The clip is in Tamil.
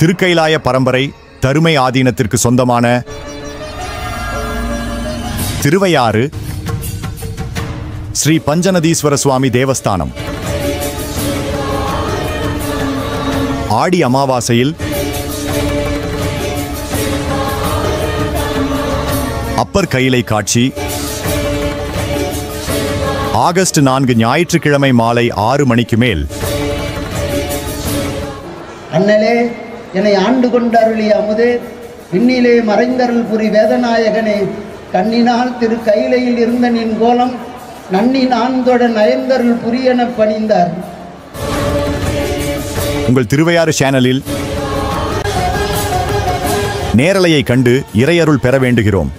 திருக்கைலாய பரம்பரை தருமை ஆதீனத்திற்கு சொந்தமான திருவையாறு ஸ்ரீ பஞ்சநதீஸ்வர சுவாமி தேவஸ்தானம் ஆடி அமாவாசையில் அப்பர் கையிலை காட்சி ஆகஸ்ட் 4 ஞாயிற்றுக்கிழமை மாலை 6 மணிக்கு மேல். அண்ணலே என்னை ஆண்டு கொண்டு அருளிய அமுதே, விண்ணிலே மறைந்தருள் புரி வேதநாயகனே, கண்ணினால் திரு கையிலையில் இருந்த நின் கோலம் நன்னி நான்தொட நயந்தருள் புரியென பணிந்தார். உங்கள் திருவையாறு சேனலில் நேரலையை கண்டு இறையருள் பெற வேண்டுகிறோம்.